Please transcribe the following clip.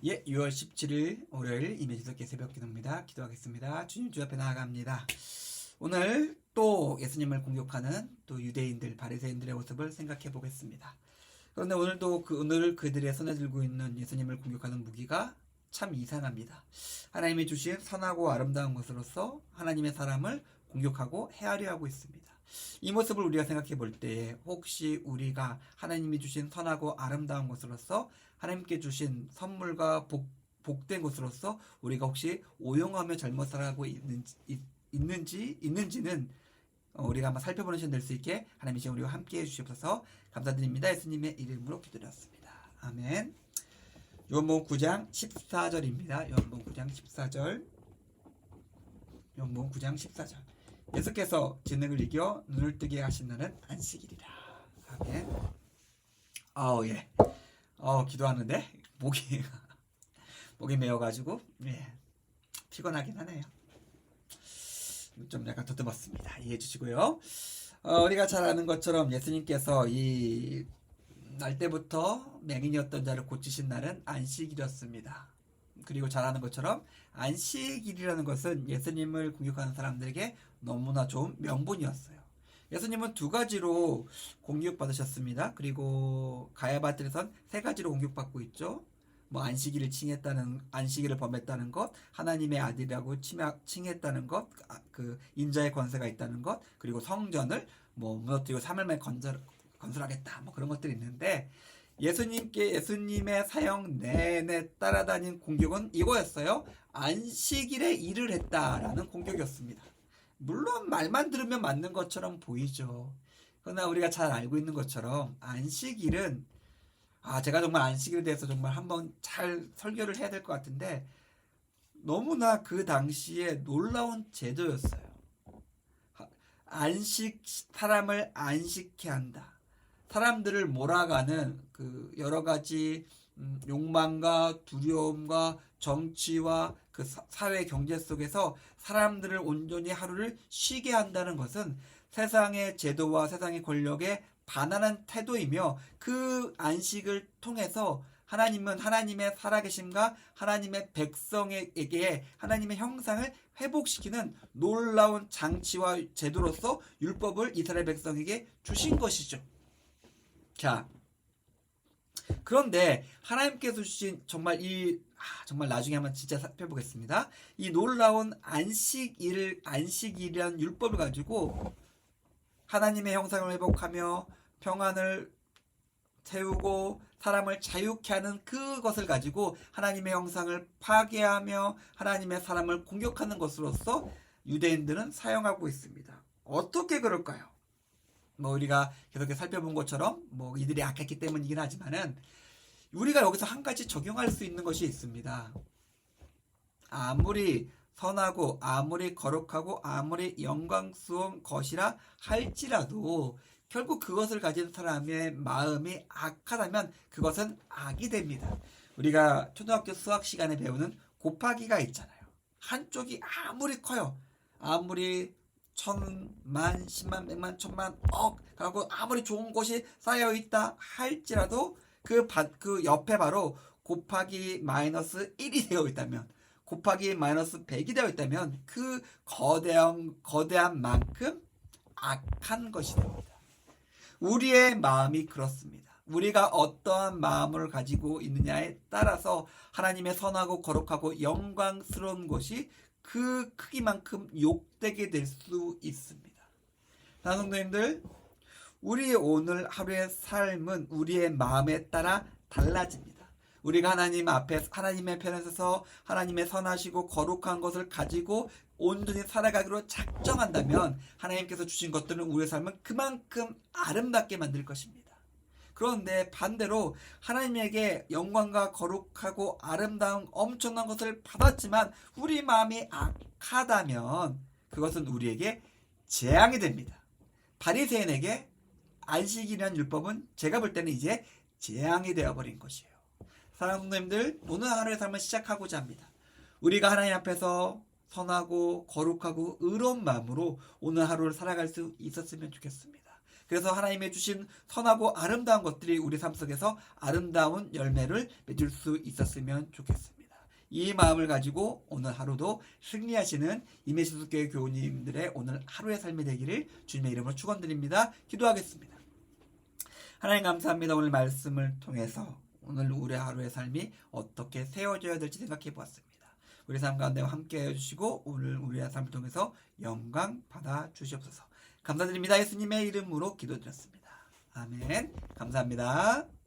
예, 6월 17일 월요일 이메지석의 새벽 기도입니다. 기도하겠습니다. 주님 주 앞에 나아갑니다. 오늘 또 예수님을 공격하는 또 유대인들, 바리새인들의 모습을 생각해 보겠습니다. 그런데 오늘도 오늘 그들의 손에 들고 있는 예수님을 공격하는 무기가 참 이상합니다. 하나님이 주신 선하고 아름다운 것으로서 하나님의 사람을 공격하고 해하려 하고 있습니다. 이 모습을 우리가 생각해 볼 때에 혹시 우리가 하나님이 주신 선하고 아름다운 것으로서 하나님께 주신 선물과 복된 것으로서 우리가 혹시 오용하며 잘못 살아가고 있는지는 우리가 한번 살펴보는 시간 될 수 있게 하나님이 지금 우리와 함께 해주셔서 감사드립니다. 예수님의 이름으로 기도드렸습니다. 아멘. 요한복음 9장 14절입니다. 요한복음 9장 14절. 요한복음 9장 14절. 예수께서 진흙을 이겨 눈을 뜨게 하신 날은 안식일이라. 아멘. 예. 기도하는데 목이 메어가지고 피곤하긴 하네요. 좀 약간 더듬었습니다. 이해해 주시고요. 우리가 잘 아는 것처럼 예수님께서 이 날 때부터 맹인이었던 자를 고치신 날은 안식일이었습니다. 그리고 잘 아는 것처럼 안식일이라는 것은 예수님을 공격하는 사람들에게 너무나 좋은 명분이었어요. 예수님은 두 가지로 공격받으셨습니다. 그리고 가야바들에선 세 가지로 공격받고 있죠. 안식일을 범했다는 것, 하나님의 아들이라고 칭했다는 것, 그 인자의 권세가 있다는 것, 그리고 성전을 무너뜨리고 3일 만에 건설하겠다. 그런 것들이 있는데 예수님의 사형 내내 따라다닌 공격은 이거였어요. 안식일에 일을 했다라는 공격이었습니다. 물론 말만 들으면 맞는 것처럼 보이죠. 그러나 우리가 잘 알고 있는 것처럼 안식일은 제가 정말 안식일에 대해서 정말 한번 잘 설교를 해야 될 것 같은데 너무나 그 당시에 놀라운 제도였어요. 사람을 안식케 한다. 사람들을 몰아가는 그 여러 가지 욕망과 두려움과 정치와 그 사회 경제 속에서 사람들을 온전히 하루를 쉬게 한다는 것은 세상의 제도와 세상의 권력에 반하는 태도이며 그 안식을 통해서 하나님은 하나님의 살아계심과 하나님의 백성에게 하나님의 형상을 회복시키는 놀라운 장치와 제도로서 율법을 이스라엘 백성에게 주신 것이죠. 자, 그런데 하나님께서 주신 정말 정말 나중에 한번 진짜 살펴보겠습니다. 이 놀라운 안식일이라는 율법을 가지고 하나님의 형상을 회복하며 평안을 세우고 사람을 자유케 하는 그것을 가지고 하나님의 형상을 파괴하며 하나님의 사람을 공격하는 것으로서 유대인들은 사용하고 있습니다. 어떻게 그럴까요? 우리가 계속 살펴본 것처럼 이들이 악했기 때문이긴 하지만은 우리가 여기서 한 가지 적용할 수 있는 것이 있습니다. 아무리 선하고 아무리 거룩하고 아무리 영광스러운 것이라 할지라도 결국 그것을 가진 사람의 마음이 악하다면 그것은 악이 됩니다. 우리가 초등학교 수학 시간에 배우는 곱하기가 있잖아요. 한쪽이 아무리 커요. 아무리 1000만, 10만, 100만, 1000만, 억 하고 아무리 좋은 것이 쌓여있다 할지라도 그 옆에 바로 곱하기 마이너스 1이 되어 있다면 곱하기 마이너스 100이 되어 있다면 그 거대한 만큼 악한 것이 됩니다. 우리의 마음이 그렇습니다. 우리가 어떠한 마음을 가지고 있느냐에 따라서 하나님의 선하고 거룩하고 영광스러운 것이 그 크기만큼 욕되게 될 수 있습니다. 성도님들, 우리 오늘 하루의 삶은 우리의 마음에 따라 달라집니다. 우리가 하나님의 편에 서서 하나님의 선하시고 거룩한 것을 가지고 온전히 살아가기로 작정한다면 하나님께서 주신 것들은 우리의 삶은 그만큼 아름답게 만들 것입니다. 그런데 반대로 하나님에게 영광과 거룩하고 아름다운 엄청난 것을 받았지만 우리 마음이 악하다면 그것은 우리에게 재앙이 됩니다. 바리새인에게 안식이라는 율법은 제가 볼 때는 이제 재앙이 되어버린 것이에요. 사랑하는 성도님들, 오늘 하루의 삶을 시작하고자 합니다. 우리가 하나님 앞에서 선하고 거룩하고 의로운 마음으로 오늘 하루를 살아갈 수 있었으면 좋겠습니다. 그래서 하나님의 주신 선하고 아름다운 것들이 우리 삶 속에서 아름다운 열매를 맺을 수 있었으면 좋겠습니다. 이 마음을 가지고 오늘 하루도 승리하시는 임예수교회 교우님들의 오늘 하루의 삶이 되기를 주님의 이름으로 축원드립니다. 기도하겠습니다. 하나님 감사합니다. 오늘 말씀을 통해서 오늘 우리 하루의 삶이 어떻게 세워져야 될지 생각해 보았습니다. 우리 삶 가운데 함께 해주시고 오늘 우리의 삶을 통해서 영광 받아 주시옵소서. 감사드립니다. 예수님의 이름으로 기도드렸습니다. 아멘. 감사합니다.